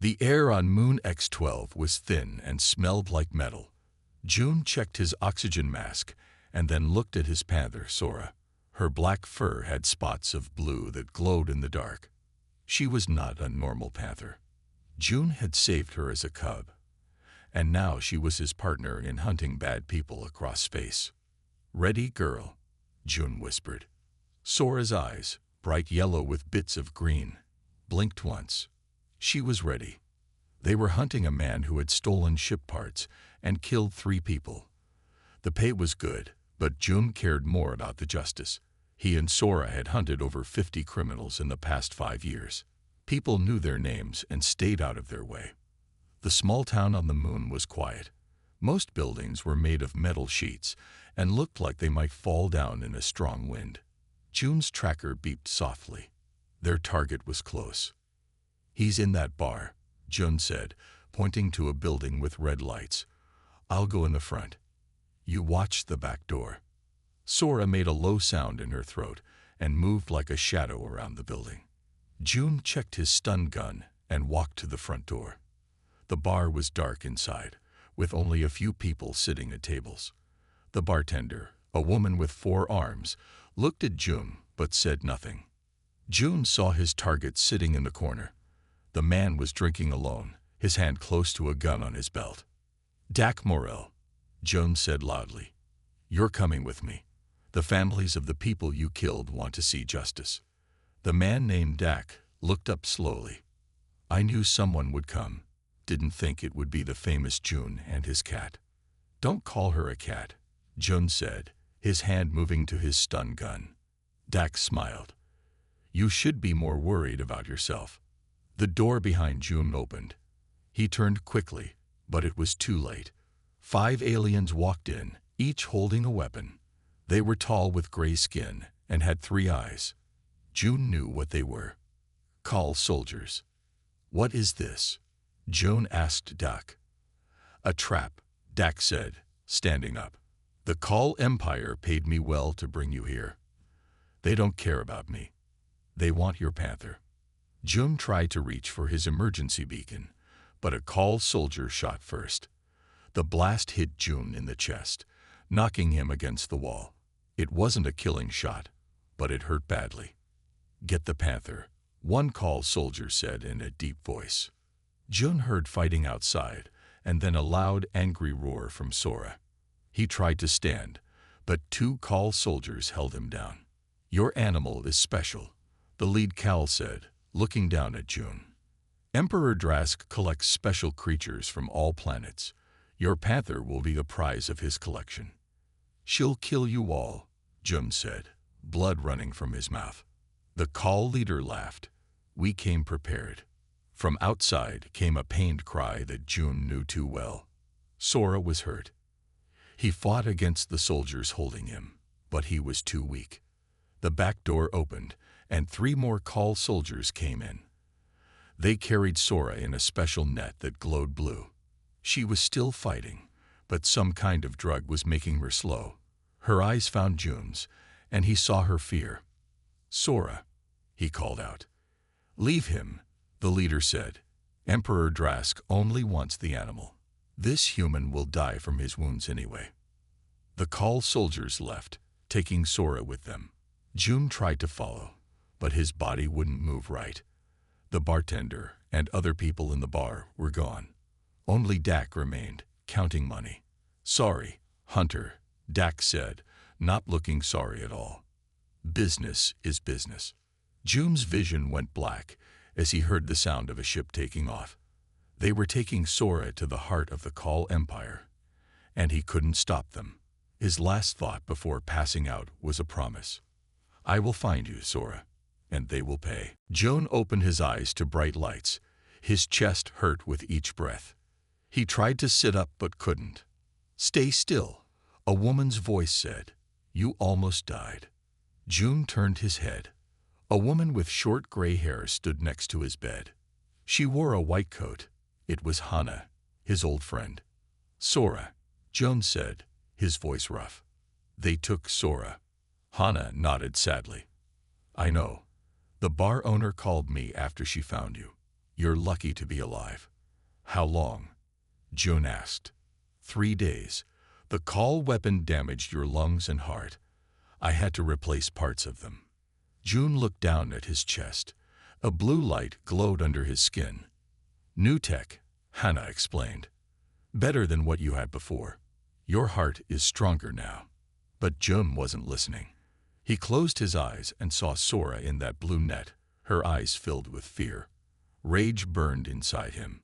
The air on Moon X-12 was thin and smelled like metal. June checked his oxygen mask and then looked at his panther, Sora. Her black fur had spots of blue that glowed in the dark. She was not a normal panther. June had saved her as a cub, and now she was his partner in hunting bad people across space. "Ready, girl?" June whispered. Sora's eyes, bright yellow with bits of green, blinked once. She was ready. They were hunting a man who had stolen ship parts and killed 3 people. The pay was good, but June cared more about the justice. He and Sora had hunted over 50 criminals in the past 5 years. People knew their names and stayed out of their way. The small town on the moon was quiet. Most buildings were made of metal sheets and looked like they might fall down in a strong wind. June's tracker beeped softly. Their target was close. "He's in that bar," June said, pointing to a building with red lights. "I'll go in the front. You watch the back door." Sora made a low sound in her throat and moved like a shadow around the building. June checked his stun gun and walked to the front door. The bar was dark inside, with only a few people sitting at tables. The bartender, a woman with 4 arms, looked at June but said nothing. June saw his target sitting in the corner. The man was drinking alone, his hand close to a gun on his belt. "Dak Morrell," June said loudly. "You're coming with me. The families of the people you killed want to see justice." The man named Dak looked up slowly. "I knew someone would come. Didn't think it would be the famous June and his cat." "Don't call her a cat," June said, his hand moving to his stun gun. Dak smiled. "You should be more worried about yourself." The door behind June opened. He turned quickly, but it was too late. 5 aliens walked in, each holding a weapon. They were tall with gray skin and had 3 eyes. June knew what they were. "Call soldiers." "What is this?" June asked Dak. "A trap," Dak said, standing up. "The Call Empire paid me well to bring you here. They don't care about me. They want your panther." June tried to reach for his emergency beacon, but a Call soldier shot first. The blast hit June in the chest, knocking him against the wall. It wasn't a killing shot, but it hurt badly. "Get the panther," one Call soldier said in a deep voice. June heard fighting outside, and then a loud, angry roar from Sora. He tried to stand, but 2 Call soldiers held him down. "Your animal is special," the lead Cal said, looking down at June. "Emperor Drask collects special creatures from all planets. Your panther will be the prize of his collection." "She'll kill you all," June said, blood running from his mouth. The Call leader laughed. "We came prepared." From outside came a pained cry that June knew too well. Sora was hurt. He fought against the soldiers holding him, but he was too weak. The back door opened, and 3 more Call soldiers came in. They carried Sora in a special net that glowed blue. She was still fighting, but some kind of drug was making her slow. Her eyes found June's, and he saw her fear. "Sora," he called out. "Leave him," the leader said. "Emperor Drask only wants the animal. This human will die from his wounds anyway." The Call soldiers left, taking Sora with them. June tried to follow, but his body wouldn't move right. The bartender and other people in the bar were gone. Only Dak remained, counting money. "Sorry, Hunter," Dak said, not looking sorry at all. "Business is business." June's vision went black as he heard the sound of a ship taking off. They were taking Sora to the heart of the Call Empire, and he couldn't stop them. His last thought before passing out was a promise. "I will find you, Sora, and they will pay." June opened his eyes to bright lights. His chest hurt with each breath. He tried to sit up but couldn't. "Stay still," a woman's voice said. "You almost died." June turned his head. A woman with short gray hair stood next to his bed. She wore a white coat. It was Hannah, his old friend. "Sora," June said, his voice rough. "They took Sora." Hannah nodded sadly. "I know. The bar owner called me after she found you. You're lucky to be alive. How long? June asked. 3 days. The call weapon damaged your lungs and heart. I had to replace parts of them. June looked down at his chest. A blue light glowed under his skin. New tech, Hannah explained. Better than what you had before. Your heart is stronger now. But June wasn't listening. He closed his eyes and saw Sora in that blue net, her eyes filled with fear. Rage burned inside him.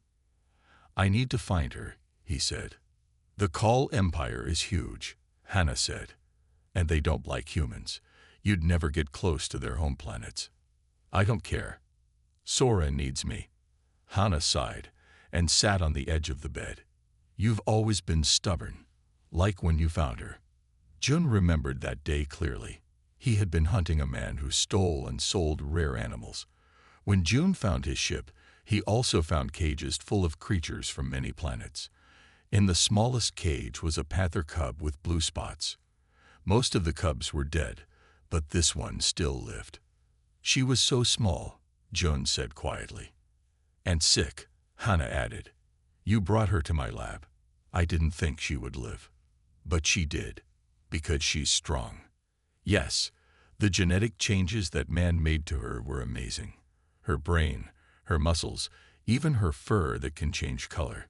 I need to find her, he said. The Call Empire is huge, Hannah said. And they don't like humans. You'd never get close to their home planets. I don't care. Sora needs me. Hannah sighed and sat on the edge of the bed. You've always been stubborn, like when you found her. June remembered that day clearly. He had been hunting a man who stole and sold rare animals. When June found his ship, he also found cages full of creatures from many planets. In the smallest cage was a panther cub with blue spots. Most of the cubs were dead, but this one still lived. She was so small, June said quietly. And sick, Hannah added. You brought her to my lab. I didn't think she would live. But she did, because she's strong. Yes, the genetic changes that man made to her were amazing. Her brain, her muscles, even her fur that can change color.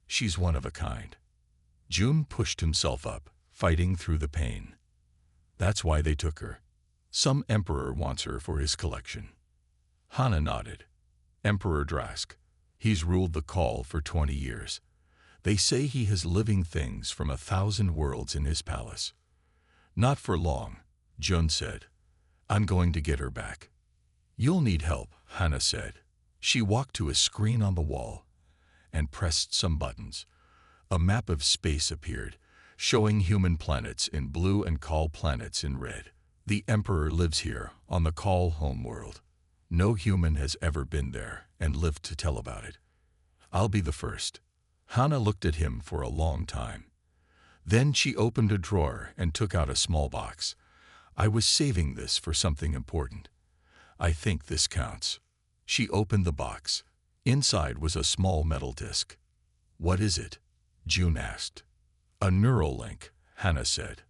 She's one of a kind. June pushed himself up, fighting through the pain. That's why they took her. Some emperor wants her for his collection. Hannah nodded. Emperor Drask. He's ruled the Call for 20 years. They say he has living things from 1,000 worlds in his palace. Not for long, June said. I'm going to get her back. You'll need help, Hannah said. She walked to a screen on the wall and pressed some buttons. A map of space appeared, showing human planets in blue and Call planets in red. The Emperor lives here, on the Call homeworld. No human has ever been there and lived to tell about it. I'll be the first. Hannah looked at him for a long time. Then she opened a drawer and took out a small box. I was saving this for something important. I think this counts. She opened the box. Inside was a small metal disc. What is it? June asked. A neural link, Hannah said.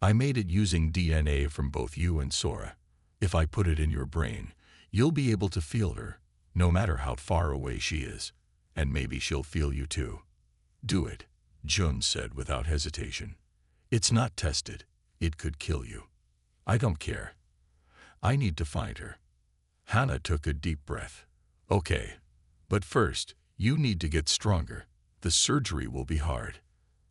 I made it using DNA from both you and Sora. If I put it in your brain, you'll be able to feel her, no matter how far away she is. And maybe she'll feel you too. Do it, June said without hesitation. It's not tested. It could kill you. I don't care. I need to find her. Hannah took a deep breath. Okay, but first, you need to get stronger. The surgery will be hard.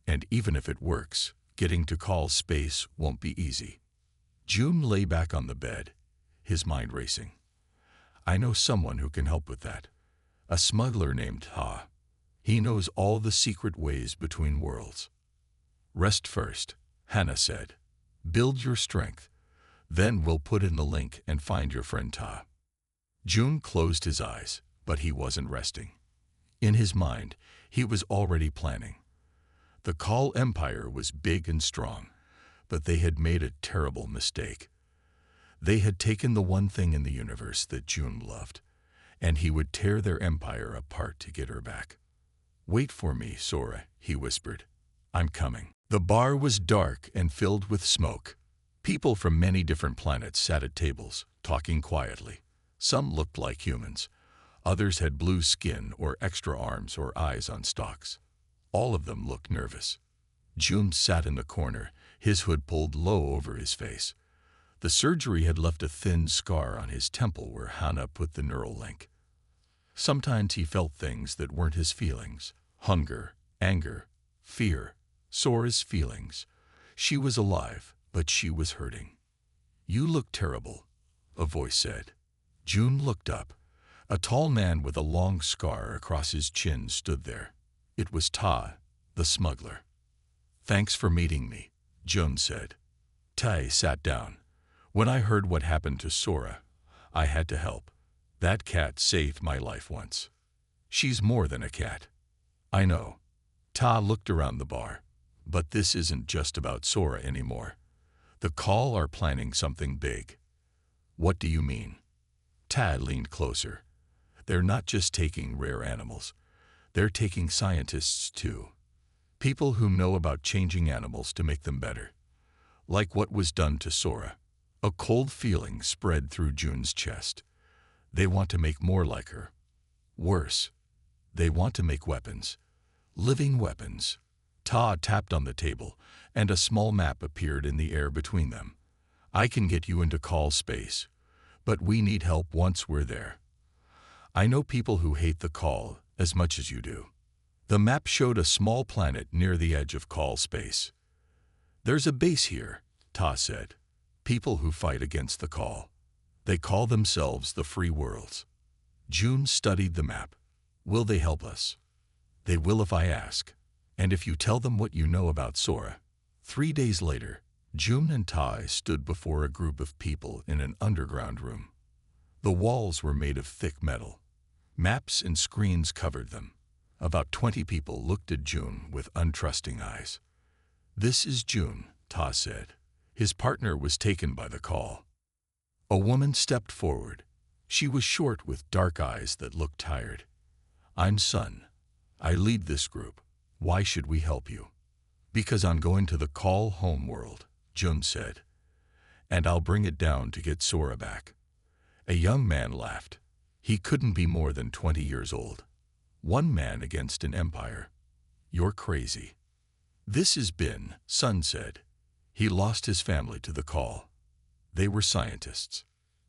And even if it works, getting to Call space won't be easy. June lay back on the bed, his mind racing. I know someone who can help with that. A smuggler named Ha. He knows all the secret ways between worlds. Rest first, Hannah said. Build your strength. Then we'll put in the link and find your friend Ta. June closed his eyes, but he wasn't resting. In his mind, he was already planning. The Call Empire was big and strong, but they had made a terrible mistake. They had taken the one thing in the universe that June loved, and he would tear their empire apart to get her back. Wait for me, Sora, he whispered. I'm coming. The bar was dark and filled with smoke. People from many different planets sat at tables, talking quietly. Some looked like humans. Others had blue skin or extra arms or eyes on stalks. All of them looked nervous. June sat in the corner, his hood pulled low over his face. The surgery had left a thin scar on his temple where Hannah put the neural link. Sometimes he felt things that weren't his feelings. Hunger, anger, fear, Sora's feelings. She was alive, but she was hurting. You look terrible, a voice said. June looked up. A tall man with a long scar across his chin stood there. It was Ta, the smuggler. Thanks for meeting me, June said. Tai sat down. When I heard what happened to Sora, I had to help. That cat saved my life once. She's more than a cat. I know. Ta looked around the bar. But this isn't just about Sora anymore. The Call are planning something big. What do you mean? Ta leaned closer. They're not just taking rare animals. They're taking scientists too. People who know about changing animals to make them better. Like what was done to Sora. A cold feeling spread through June's chest. They want to make more like her. Worse, they want to make weapons. Living weapons. Ta tapped on the table, and a small map appeared in the air between them. I can get you into call space, but we need help once we're there. I know people who hate the call as much as you do. The map showed a small planet near the edge of call space. There's a base here, Ta said. People who fight against the call. They call themselves the Free Worlds. June studied the map. Will they help us? They will if I ask, and if you tell them what you know about Sora. 3 days later, June and Tai stood before a group of people in an underground room. The walls were made of thick metal. Maps and screens covered them. About 20 people looked at June with untrusting eyes. This is June, Ta said. His partner was taken by the call. A woman stepped forward. She was short with dark eyes that looked tired. I'm Sun. I lead this group. Why should we help you? Because I'm going to the call home world, June said. And I'll bring it down to get Sora back. A young man laughed. He couldn't be more than 20 years old. One man against an empire. You're crazy. This is Bin, Sun said. He lost his family to the call. They were scientists.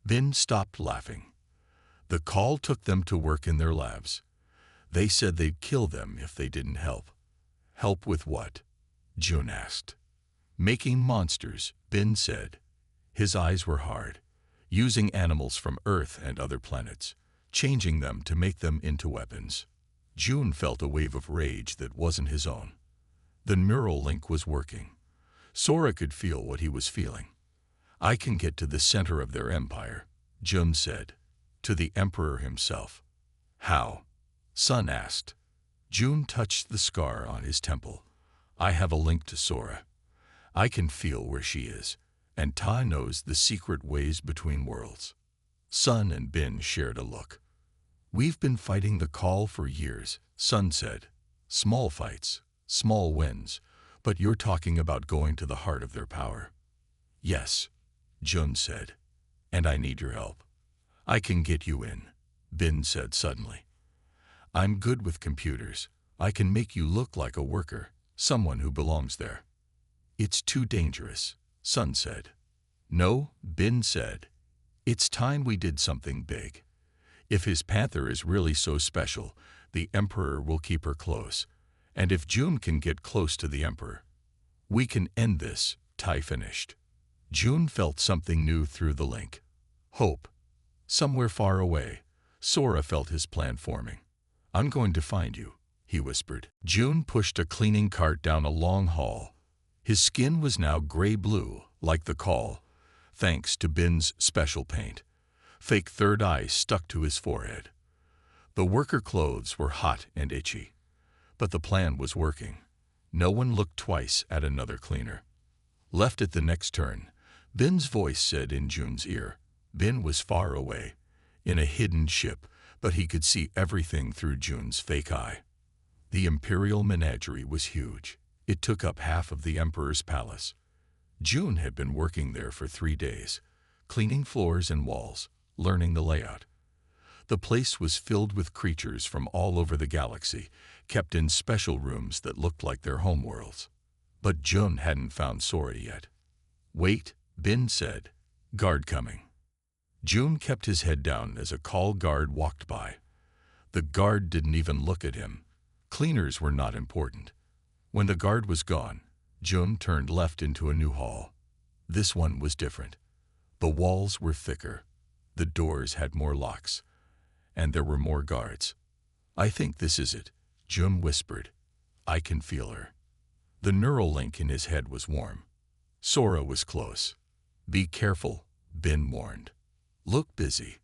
Bin stopped laughing. The call took them to work in their labs. They said they'd kill them if they didn't help. Help with what? June asked. Making monsters, Bin said. His eyes were hard. Using animals from Earth and other planets, changing them to make them into weapons. June felt a wave of rage that wasn't his own. The neural link was working. Sora could feel what he was feeling. I can get to the center of their empire, June said. To the Emperor himself. How? Sun asked. June touched the scar on his temple. I have a link to Sora. I can feel where she is, and Ta knows the secret ways between worlds. Sun and Bin shared a look. We've been fighting the call for years, Sun said. Small fights, small wins, but you're talking about going to the heart of their power. Yes, June said, and I need your help. I can get you in, Bin said suddenly. I'm good with computers. I can make you look like a worker, someone who belongs there. It's too dangerous, Sun said. No, Bin said. It's time we did something big. If his Panther is really so special, the Emperor will keep her close. And if June can get close to the Emperor, we can end this, Tai finished. June felt something new through the link. Hope. Somewhere far away, Sora felt his plan forming. I'm going to find you, he whispered. June pushed a cleaning cart down a long hall. His skin was now gray-blue, like the call, thanks to Bin's special paint. Fake third eye stuck to his forehead. The worker clothes were hot and itchy. But the plan was working. No one looked twice at another cleaner. Left at the next turn, Bin's voice said in June's ear. Bin was far away, in a hidden ship, but he could see everything through June's fake eye. The Imperial Menagerie was huge. It took up half of the Emperor's palace. June had been working there for 3 days, cleaning floors and walls, learning the layout. The place was filled with creatures from all over the galaxy, kept in special rooms that looked like their homeworlds. But June hadn't found Sora yet. Wait, Bin said. Guard coming. June kept his head down as a call guard walked by. The guard didn't even look at him. Cleaners were not important. When the guard was gone, June turned left into a new hall. This one was different. The walls were thicker. The doors had more locks. And there were more guards. I think this is it, June whispered. I can feel her. The neural link in his head was warm. Sora was close. Be careful, Bin warned. Look busy.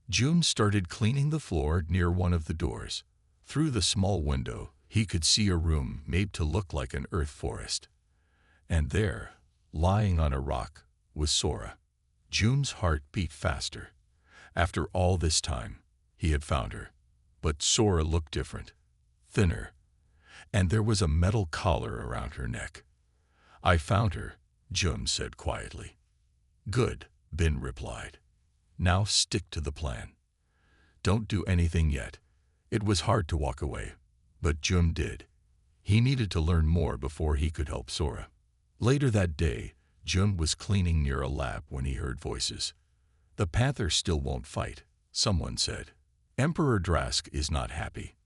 June started cleaning the floor near one of the doors. Through the small window, he could see a room made to look like an earth forest. And there, lying on a rock, was Sora. June's heart beat faster. After all this time, He had found her. But Sora looked different, thinner, and there was a metal collar around her neck. I found her, June said quietly. Good, Bin replied. Now stick to the plan. Don't do anything yet. It was hard to walk away, but June did. He needed to learn more before he could help Sora. Later that day, June was cleaning near a lab when he heard voices. The Panther still won't fight, someone said. Emperor Drask is not happy.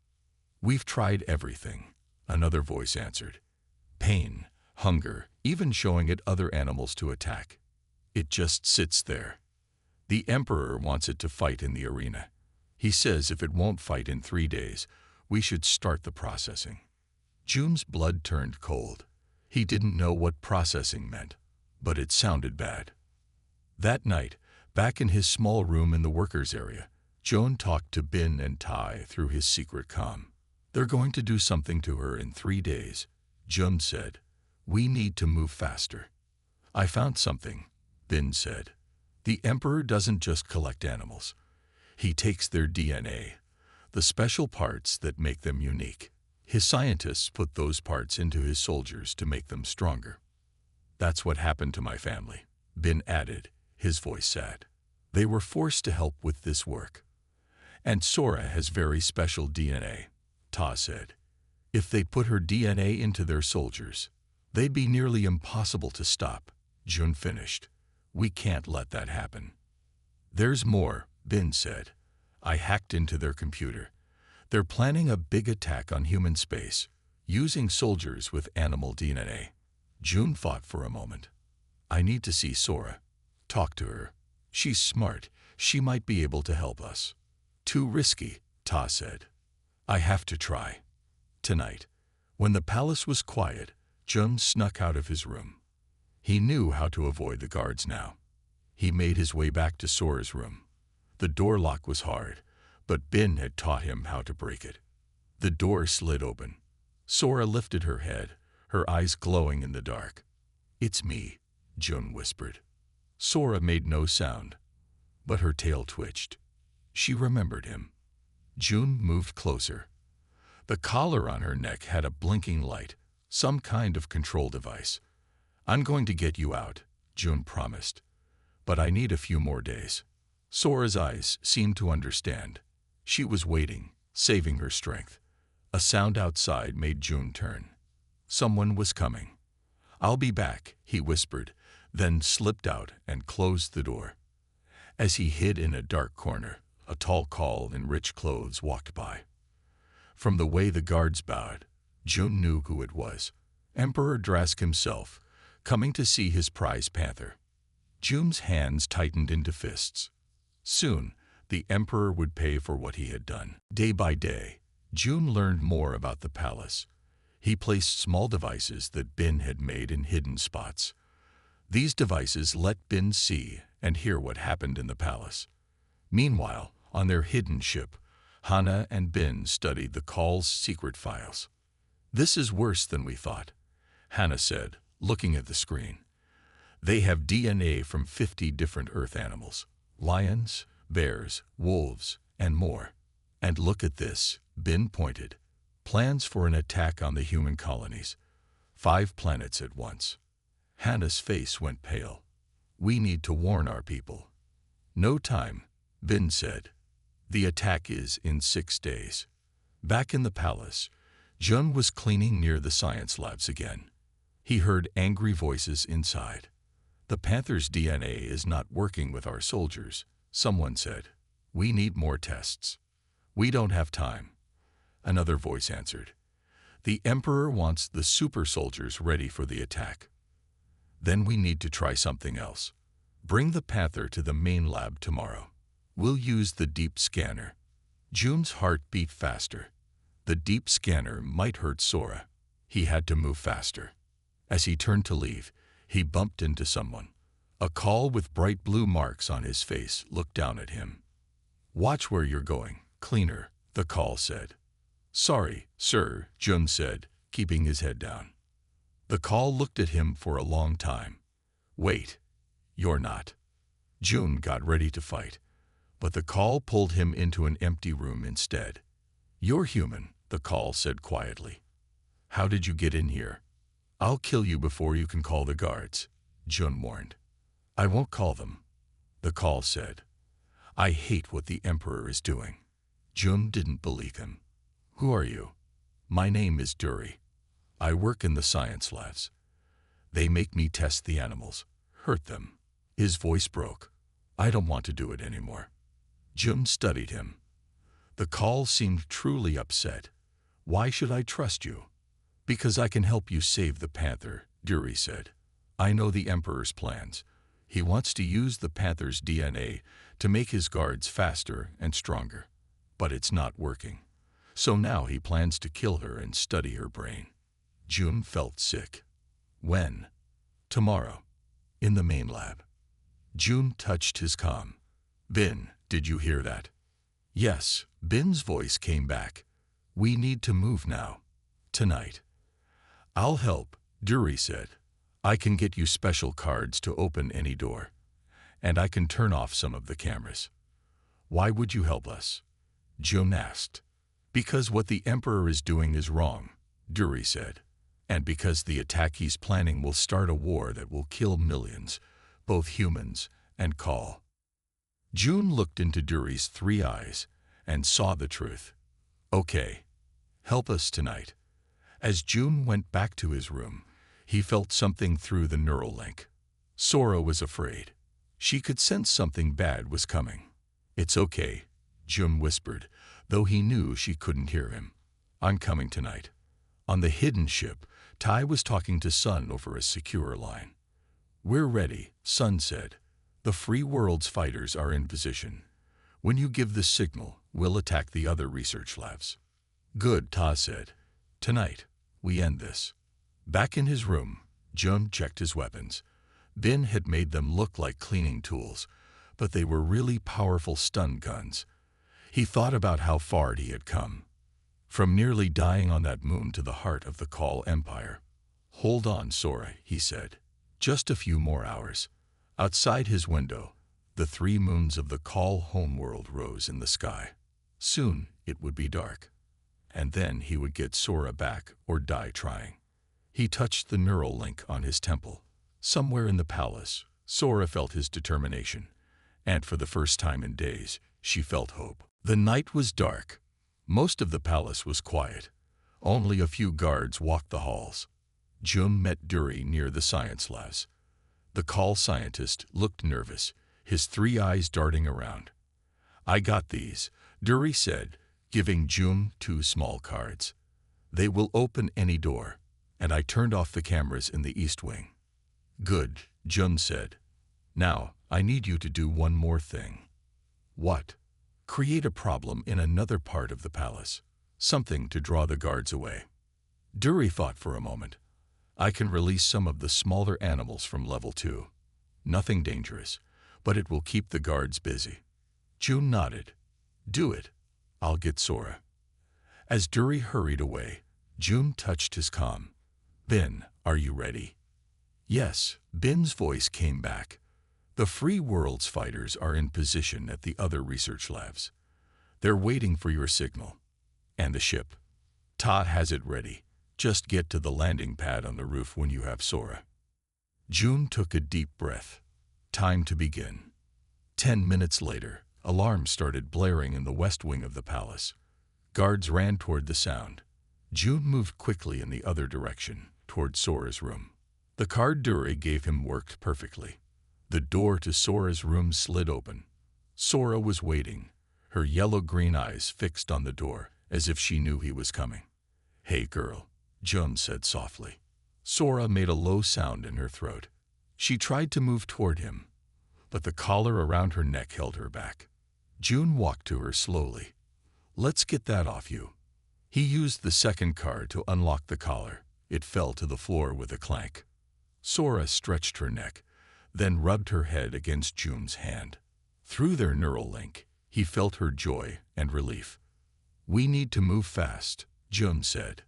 We've tried everything, another voice answered. Pain, hunger, even showing it other animals to attack. It just sits there. The Emperor wants it to fight in the arena. He says if it won't fight in 3 days, we should start the processing. June's blood turned cold. He didn't know what processing meant, but it sounded bad. That night, back in his small room in the workers' area, June talked to Bin and Tai through his secret comm. They're going to do something to her in 3 days. June said, we need to move faster. I found something, Bin said. The Emperor doesn't just collect animals. He takes their DNA, the special parts that make them unique. His scientists put those parts into his soldiers to make them stronger. That's what happened to my family, Bin added, his voice sad. They were forced to help with this work. And Sora has very special DNA, Ta said. If they put her DNA into their soldiers, they'd be nearly impossible to stop, June finished. We can't let that happen. There's more, Bin said. I hacked into their computer. They're planning a big attack on human space, using soldiers with animal DNA. June thought for a moment. I need to see Sora. Talk to her. She's smart. She might be able to help us. Too risky, Ta said. I have to try. Tonight, when the palace was quiet, June snuck out of his room. He knew how to avoid the guards now. He made his way back to Sora's room. The door lock was hard, but Bin had taught him how to break it. The door slid open. Sora lifted her head, her eyes glowing in the dark. It's me, June whispered. Sora made no sound, but her tail twitched. She remembered him. June moved closer. The collar on her neck had a blinking light, some kind of control device. I'm going to get you out, June promised. But I need a few more days. Sora's eyes seemed to understand. She was waiting, saving her strength. A sound outside made June turn. Someone was coming. I'll be back, he whispered, then slipped out and closed the door. As he hid in a dark corner, a tall Khal in rich clothes walked by. From the way the guards bowed, June knew who it was. Emperor Drask himself, coming to see his prize panther. June's hands tightened into fists. Soon, the Emperor would pay for what he had done. Day by day, June learned more about the palace. He placed small devices that Bin had made in hidden spots. These devices let Bin see and hear what happened in the palace. Meanwhile, on their hidden ship, Hana and Bin studied the Khal's secret files. This is worse than we thought, Hana said, looking at the screen. They have DNA from 50 different Earth animals, lions, bears, wolves, and more. And look at this, Bin pointed. Plans for an attack on the human colonies. 5 planets at once. Hana's face went pale. We need to warn our people. No time, Bin said. The attack is in 6 days. Back in the palace, Jun was cleaning near the science labs again. He heard angry voices inside. The Panther's DNA is not working with our soldiers, someone said. We need more tests. We don't have time. Another voice answered. The Emperor wants the super soldiers ready for the attack. Then we need to try something else. Bring the Panther to the main lab tomorrow. We'll use the deep scanner. June's heart beat faster. The deep scanner might hurt Sora. He had to move faster. As he turned to leave, he bumped into someone. A Khal with bright blue marks on his face looked down at him. Watch where you're going, cleaner, the Khal said. Sorry, sir, Jun said, keeping his head down. The Khal looked at him for a long time. Wait, you're not. Jun got ready to fight. But the call pulled him into an empty room instead. "You're human," the call said quietly. "How did you get in here?" "I'll kill you before you can call the guards," Jun warned. "I won't call them," the call said. "I hate what the Emperor is doing." Jun didn't believe him. "Who are you?" "My name is Dury. I work in the science labs. They make me test the animals, hurt them." His voice broke. "I don't want to do it anymore." Jun studied him. The call seemed truly upset. "Why should I trust you?" "Because I can help you save the Panther," Dury said. "I know the Emperor's plans. He wants to use the Panther's DNA to make his guards faster and stronger. But it's not working. So now he plans to kill her and study her brain." Jun felt sick. "When?" "Tomorrow. In the main lab." Jun touched his comm. "Bin, did you hear that?" "Yes," Bin's voice came back. "We need to move now. Tonight." "I'll help," Dury said. "I can get you special cards to open any door. And I can turn off some of the cameras." "Why would you help us?" Jun asked. "Because what the Emperor is doing is wrong," Dury said. "And because the attack he's planning will start a war that will kill millions, both humans and Call." Jun looked into Dury's 3 eyes and saw the truth. "Okay. Help us tonight." As Jun went back to his room, he felt something through the neural link. Sora was afraid. She could sense something bad was coming. "It's okay," Jun whispered, though he knew she couldn't hear him. "I'm coming tonight." On the hidden ship, Tai was talking to Sun over a secure line. "We're ready," Sun said. "The free world's fighters are in position. When you give the signal, we'll attack the other research labs." "Good," Ta said. "Tonight, we end this." Back in his room, Jun checked his weapons. Bin had made them look like cleaning tools, but they were really powerful stun guns. He thought about how far he had come. From nearly dying on that moon to the heart of the Call Empire. "Hold on, Sora," he said. "Just a few more hours." Outside his window, the 3 moons of the Call homeworld rose in the sky. Soon it would be dark. And then he would get Sora back or die trying. He touched the neural link on his temple. Somewhere in the palace, Sora felt his determination. And for the first time in days, she felt hope. The night was dark. Most of the palace was quiet. Only a few guards walked the halls. Jun met Dury near the science labs. The Call scientist looked nervous, his 3 eyes darting around. "I got these," Dury said, giving Jun 2 small cards. "They will open any door, and I turned off the cameras in the east wing." "Good," Jun said. "Now, I need you to do one more thing." "What?" "Create a problem in another part of the palace. Something to draw the guards away." Dury thought for a moment. "I can release some of the smaller animals from level 2. Nothing dangerous, but it will keep the guards busy." Jun nodded. "Do it. I'll get Sora." As Dury hurried away, Jun touched his comm. "Bin, are you ready?" "Yes," Bin's voice came back. "The free world's fighters are in position at the other research labs. They're waiting for your signal. And the ship. Ta has it ready. Just get to the landing pad on the roof when you have Sora." Jun took a deep breath. Time to begin. 10 minutes later, alarms started blaring in the west wing of the palace. Guards ran toward the sound. Jun moved quickly in the other direction, toward Sora's room. The card Dury gave him worked perfectly. The door to Sora's room slid open. Sora was waiting, her yellow-green eyes fixed on the door, as if she knew he was coming. "Hey, girl," Jun said softly. Sora made a low sound in her throat. She tried to move toward him, but the collar around her neck held her back. Jun walked to her slowly. "Let's get that off you." He used the second card to unlock the collar. It fell to the floor with a clank. Sora stretched her neck, then rubbed her head against Jun's hand. Through their neural link, he felt her joy and relief. "We need to move fast," Jun said.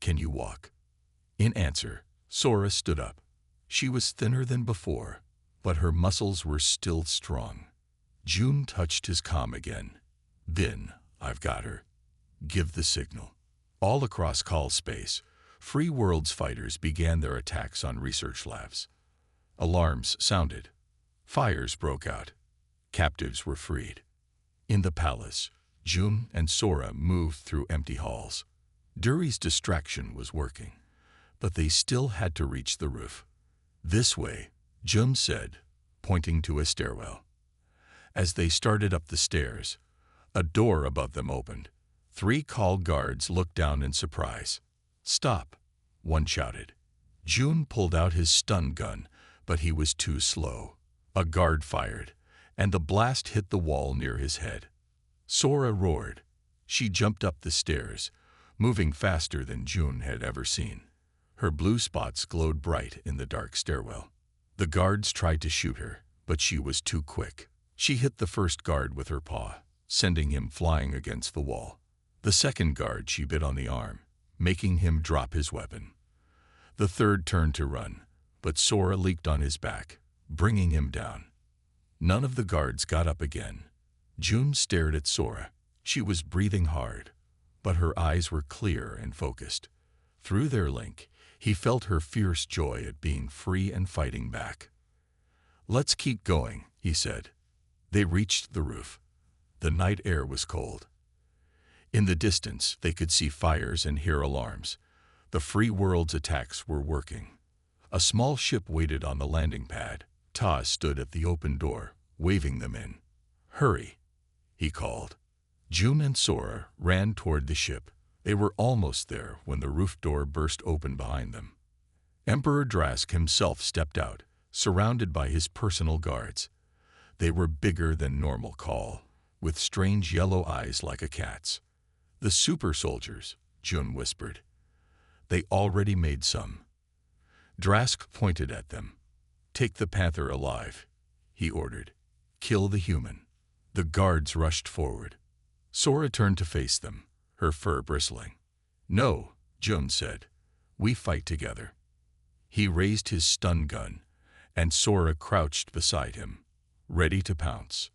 "Can you walk?" In answer, Sora stood up. She was thinner than before, but her muscles were still strong. June touched his comm again. Then, I've got her. Give the signal. All across call space, Free World's fighters began their attacks on research labs. Alarms sounded. Fires broke out. Captives were freed. In the palace, June and Sora moved through empty halls. Duri's distraction was working, but they still had to reach the roof. This way, June said, pointing to a stairwell. As they started up the stairs, a door above them opened. 3 call guards looked down in surprise. Stop, one shouted. June pulled out his stun gun, but he was too slow. A guard fired, and the blast hit the wall near his head. Sora roared. She jumped up the stairs, moving faster than June had ever seen. Her blue spots glowed bright in the dark stairwell. The guards tried to shoot her, but she was too quick. She hit the first guard with her paw, sending him flying against the wall. The second guard she bit on the arm, making him drop his weapon. The third turned to run, but Sora leaped on his back, bringing him down. None of the guards got up again. June stared at Sora. She was breathing hard, but her eyes were clear and focused. Through their link, he felt her fierce joy at being free and fighting back. "Let's keep going," he said. They reached the roof. The night air was cold. In the distance, they could see fires and hear alarms. The Free World's attacks were working. A small ship waited on the landing pad. Ta stood at the open door, waving them in. "Hurry," he called. June and Sora ran toward the ship. They were almost there when the roof door burst open behind them. Emperor Drask himself stepped out, surrounded by his personal guards. They were bigger than normal call, with strange yellow eyes like a cat's. "The super soldiers," June whispered. "They already made some." Drask pointed at them. "Take the Panther alive," he ordered. "Kill the human." The guards rushed forward. Sora turned to face them, her fur bristling. "No," June said. "We fight together." He raised his stun gun, and Sora crouched beside him, ready to pounce.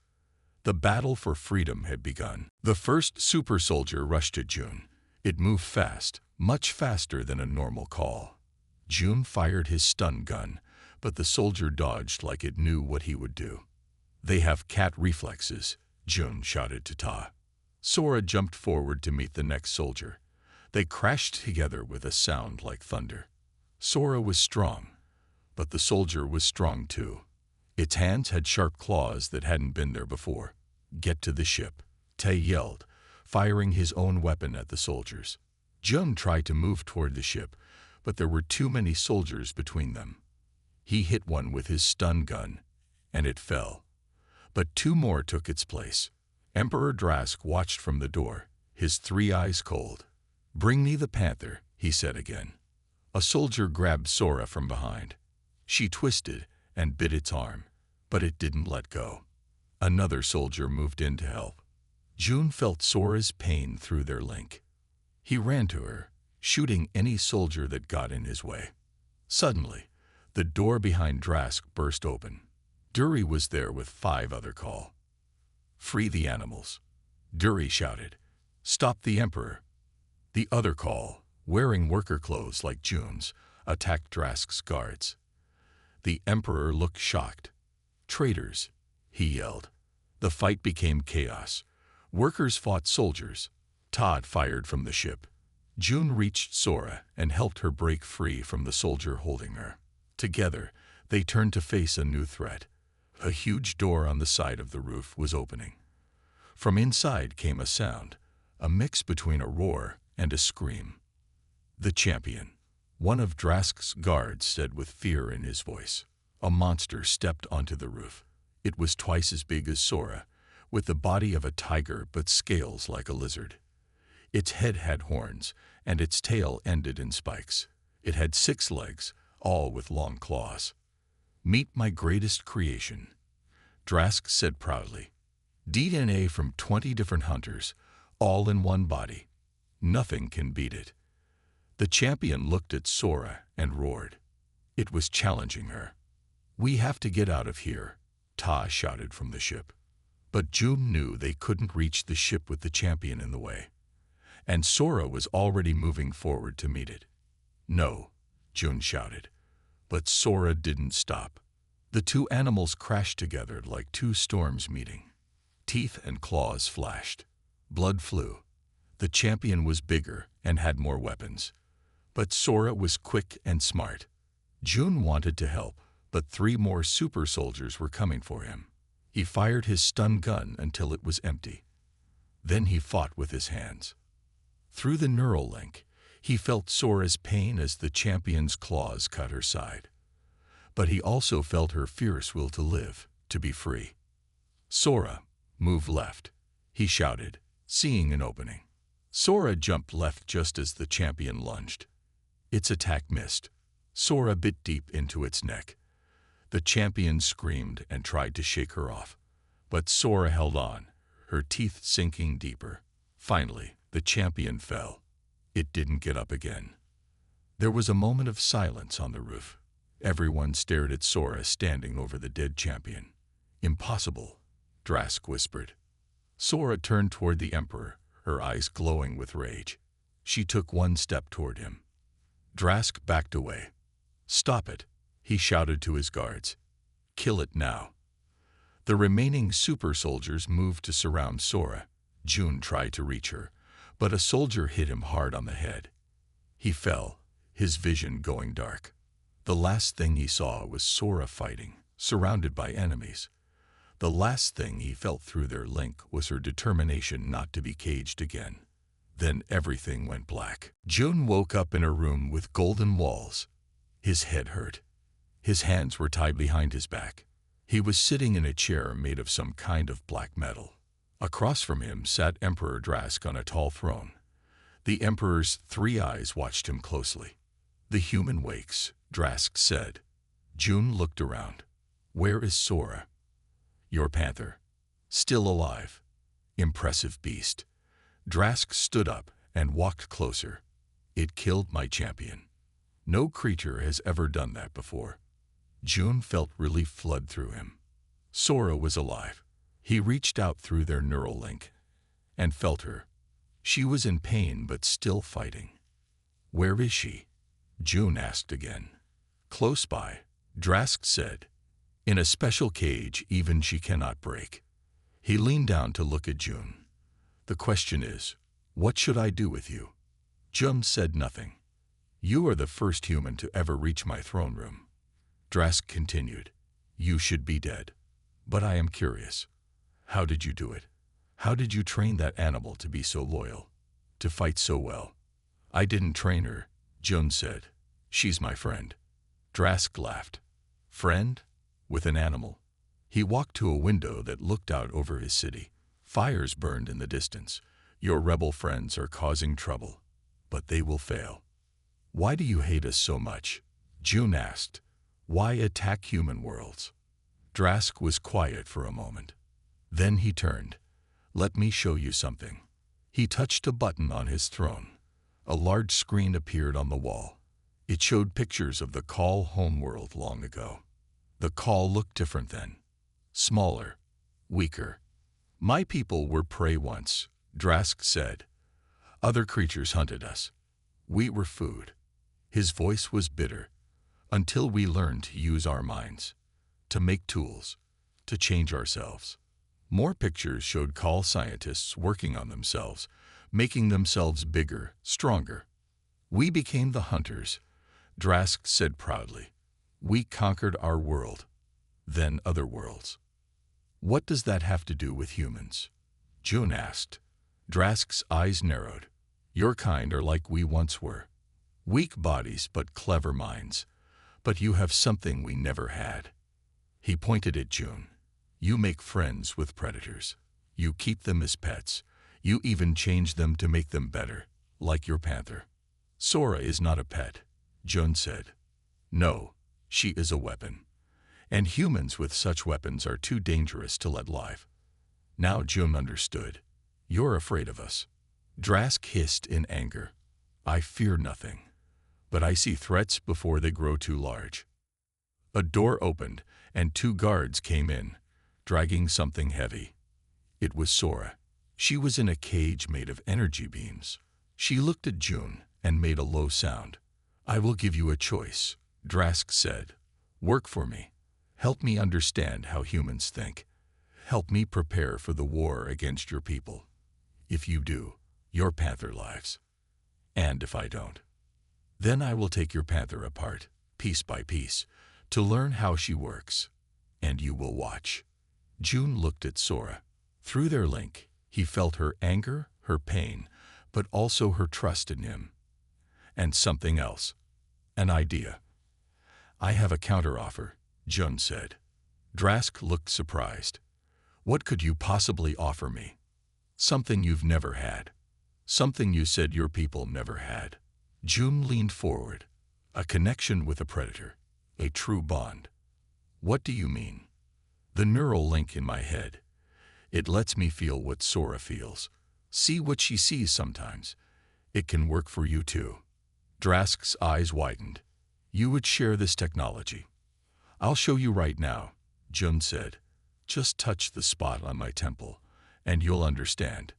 The battle for freedom had begun. The first super soldier rushed at June. It moved fast, much faster than a normal call. June fired his stun gun, but the soldier dodged like it knew what he would do. "They have cat reflexes," June shouted to Ta. Sora jumped forward to meet the next soldier. They crashed together with a sound like thunder. Sora was strong, but the soldier was strong too. Its hands had sharp claws that hadn't been there before. "Get to the ship," Tay yelled, firing his own weapon at the soldiers. June tried to move toward the ship, but there were too many soldiers between them. He hit one with his stun gun, and it fell. But 2 more took its place. Emperor Drask watched from the door, his 3 eyes cold. "Bring me the Panther," he said again. A soldier grabbed Sora from behind. She twisted and bit its arm, but it didn't let go. Another soldier moved in to help. June felt Sora's pain through their link. He ran to her, shooting any soldier that got in his way. Suddenly, the door behind Drask burst open. Duri was there with 5 other call. "Free the animals," Duri shouted. "Stop the Emperor." The other call, wearing worker clothes like June's, attacked Drask's guards. The Emperor looked shocked. "Traitors," he yelled. The fight became chaos. Workers fought soldiers. Todd fired from the ship. June reached Sora and helped her break free from the soldier holding her. Together, they turned to face a new threat. A huge door on the side of the roof was opening. From inside came a sound, a mix between a roar and a scream. "The champion," one of Drask's guards said with fear in his voice. A monster stepped onto the roof. It was twice as big as Sora, with the body of a tiger but scales like a lizard. Its head had horns, and its tail ended in spikes. It had 6 legs, all with long claws. "Meet my greatest creation," Drask said proudly. "DNA from 20 different hunters, all in one body. Nothing can beat it." The champion looked at Sora and roared. It was challenging her. "We have to get out of here," Ta shouted from the ship. But June knew they couldn't reach the ship with the champion in the way, and Sora was already moving forward to meet it. "No," June shouted, but Sora didn't stop. The two animals crashed together like two storms meeting. Teeth and claws flashed. Blood flew. The champion was bigger and had more weapons, but Sora was quick and smart. June wanted to help, but 3 more super soldiers were coming for him. He fired his stun gun until it was empty. Then he fought with his hands. Through the neural link, he felt Sora's pain as the champion's claws cut her side. But he also felt her fierce will to live, to be free. "Sora, move left," he shouted, seeing an opening. Sora jumped left just as the champion lunged. Its attack missed. Sora bit deep into its neck. The champion screamed and tried to shake her off, but Sora held on, her teeth sinking deeper. Finally, the champion fell. It didn't get up again. There was a moment of silence on the roof. Everyone stared at Sora standing over the dead champion. "Impossible," Drask whispered. Sora turned toward the Emperor, her eyes glowing with rage. She took 1 step toward him. Drask backed away. "Stop it," he shouted to his guards. "Kill it now." The remaining super soldiers moved to surround Sora. June tried to reach her, but a soldier hit him hard on the head. He fell, his vision going dark. The last thing he saw was Sora fighting, surrounded by enemies. The last thing he felt through their link was her determination not to be caged again. Then everything went black. June woke up in her room with golden walls. His head hurt. His hands were tied behind his back. He was sitting in a chair made of some kind of black metal. Across from him sat Emperor Drask on a tall throne. The Emperor's 3 eyes watched him closely. "The human wakes," Drask said. June looked around. "Where is Sora?" "Your Panther. Still alive." "Impressive beast." Drask stood up and walked closer. "It killed my champion. No creature has ever done that before." June felt relief flood through him. Sora was alive. He reached out through their neural link and felt her. She was in pain but still fighting. "Where is she?" June asked again. "Close by," Drask said. "In a special cage even she cannot break." He leaned down to look at June. "The question is, what should I do with you?" June said nothing. "You are the first human to ever reach my throne room." Drask continued. "You should be dead. But I am curious. How did you do it? How did you train that animal to be so loyal, to fight so well?" "I didn't train her," June said. "She's my friend." Drask laughed. "Friend? With an animal?" He walked to a window that looked out over his city. Fires burned in the distance. "Your rebel friends are causing trouble, but they will fail." "Why do you hate us so much?" June asked. "Why attack human worlds?" Drask was quiet for a moment. Then he turned. "Let me show you something." He touched a button on his throne. A large screen appeared on the wall. It showed pictures of the Call homeworld long ago. The Call looked different then. Smaller, weaker. "My people were prey once," Drask said. "Other creatures hunted us. We were food." His voice was bitter. "Until we learned to use our minds, to make tools, to change ourselves." More pictures showed Call scientists working on themselves, making themselves bigger, stronger. "We became the hunters," Drask said proudly. "We conquered our world, then other worlds." "What does that have to do with humans?" June asked. Drask's eyes narrowed. "Your kind are like we once were. Weak bodies but clever minds. But you have something we never had." He pointed at June. "You make friends with predators. You keep them as pets. You even change them to make them better, like your Panther." "Sora is not a pet," June said. "No, she is a weapon. And humans with such weapons are too dangerous to let live." Now June understood. "You're afraid of us." Drask hissed in anger. "I fear nothing. But I see threats before they grow too large." A door opened, and 2 guards came in, dragging something heavy. It was Sora. She was in a cage made of energy beams. She looked at June and made a low sound. "I will give you a choice," Drask said. "Work for me. Help me understand how humans think. Help me prepare for the war against your people. If you do, your panther lives. And if I don't, then I will take your panther apart, piece by piece, to learn how she works. And you will watch." June looked at Sora. Through their link, he felt her anger, her pain, but also her trust in him. And something else. An idea. "I have a counteroffer," June said. Drask looked surprised. "What could you possibly offer me?" "Something you've never had. Something you said your people never had." June leaned forward. "A connection with a predator. A true bond." "What do you mean?" "The neural link in my head. It lets me feel what Sora feels. See what she sees sometimes. It can work for you too." Drask's eyes widened. "You would share this technology?" "I'll show you right now," June said. "Just touch the spot on my temple, and you'll understand."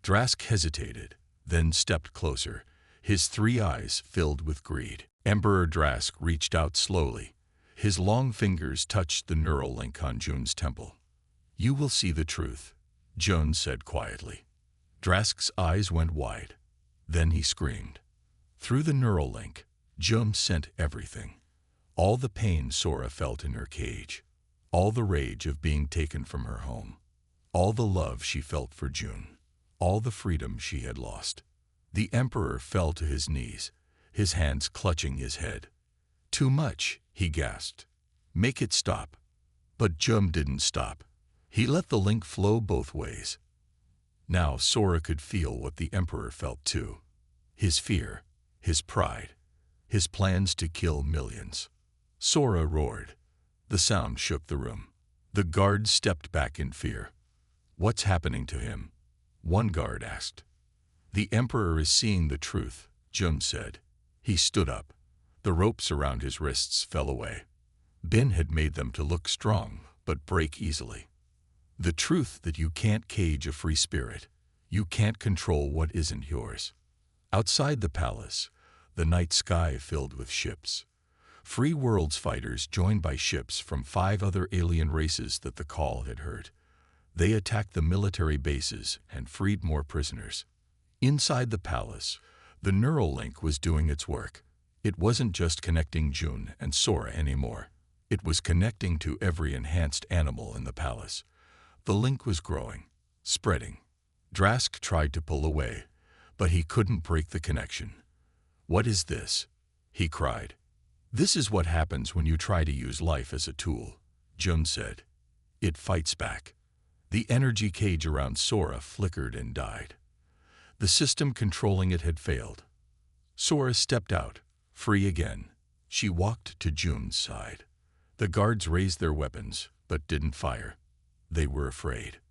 Drask hesitated, then stepped closer, his 3 eyes filled with greed. Emperor Drask reached out slowly. His long fingers touched the neural link on June's temple. "You will see the truth," June said quietly. Drask's eyes went wide. Then he screamed. Through the neural link, June sent everything. All the pain Sora felt in her cage. All the rage of being taken from her home. All the love she felt for June. All the freedom she had lost. The Emperor fell to his knees, his hands clutching his head. "Too much," he gasped. "Make it stop." But June didn't stop. He let the link flow both ways. Now Sora could feel what the Emperor felt too. His fear, his pride, his plans to kill millions. Sora roared. The sound shook the room. The guards stepped back in fear. "What's happening to him?" one guard asked. "The Emperor is seeing the truth," June said. He stood up. The ropes around his wrists fell away. Ben had made them to look strong, but break easily. "The truth that you can't cage a free spirit. You can't control what isn't yours." Outside the palace, the night sky filled with ships. Free Worlds fighters joined by ships from 5 other alien races that the Call had heard. They attacked the military bases and freed more prisoners. Inside the palace, the neural link was doing its work. It wasn't just connecting June and Sora anymore. It was connecting to every enhanced animal in the palace. The link was growing, spreading. Drask tried to pull away, but he couldn't break the connection. "What is this?" he cried. "This is what happens when you try to use life as a tool," June said. "It fights back." The energy cage around Sora flickered and died. The system controlling it had failed. Sora stepped out, free again. She walked to June's side. The guards raised their weapons, but didn't fire. They were afraid.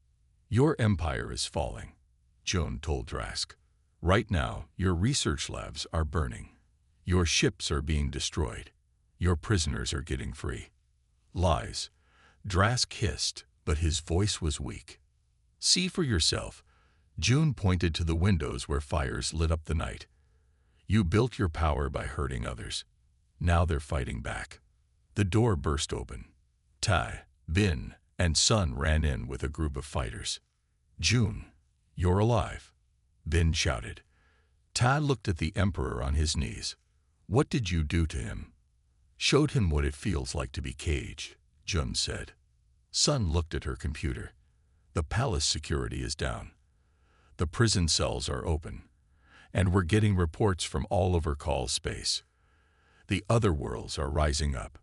"Your empire is falling," June told Drask. "Right now, your research labs are burning. Your ships are being destroyed. Your prisoners are getting free." "Lies," Drask hissed, but his voice was weak. "See for yourself." June pointed to the windows where fires lit up the night. "You built your power by hurting others. Now they're fighting back." The door burst open. Tai, Bin, and Sun ran in with a group of fighters. "June, you're alive," Bin shouted. Tai looked at the Emperor on his knees. "What did you do to him?" "Showed him what it feels like to be caged," June said. Sun looked at her computer. "The palace security is down. The prison cells are open. And we're getting reports from all over Call space. The other worlds are rising up."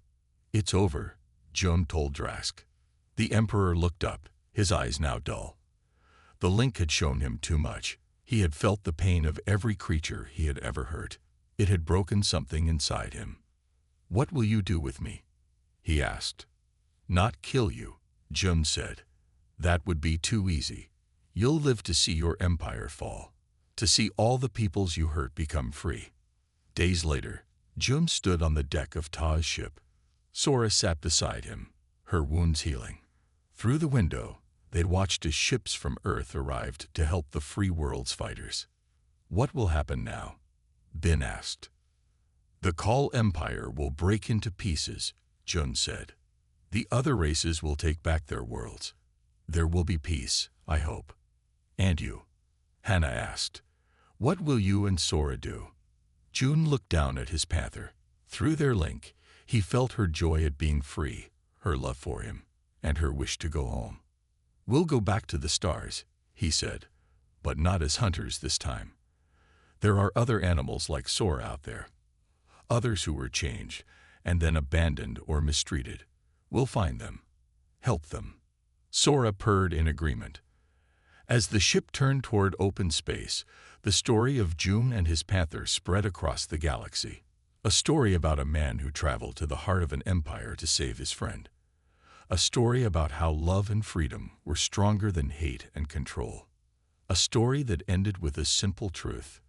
"It's over," June told Drask. The Emperor looked up, his eyes now dull. The link had shown him too much. He had felt the pain of every creature he had ever hurt. It had broken something inside him. "What will you do with me?" he asked. "Not kill you," June said. "That would be too easy. You'll live to see your empire fall, to see all the peoples you hurt become free." Days later, June stood on the deck of Ta's ship. Sora sat beside him, her wounds healing. Through the window, They'd watched as ships from Earth arrived to help the free world's fighters. "What will happen now?" Bin asked. "The Call Empire will break into pieces," Jun said. "The other races will take back their worlds. There will be peace, I hope." "And you?" Hannah asked. "What will you and Sora do?" Jun looked down at his panther. Through their link, he felt her joy at being free, her love for him, and her wish to go home. "We'll go back to the stars," he said, "but not as hunters this time. There are other animals like Sora out there. Others who were changed and then abandoned or mistreated. We'll find them. Help them." Sora purred in agreement. As the ship turned toward open space, the story of June and his panther spread across the galaxy. A story about a man who traveled to the heart of an empire to save his friend. A story about how love and freedom were stronger than hate and control. A story that ended with a simple truth: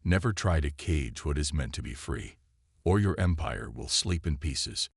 never try to cage what is meant to be free, or your empire will sleep in pieces.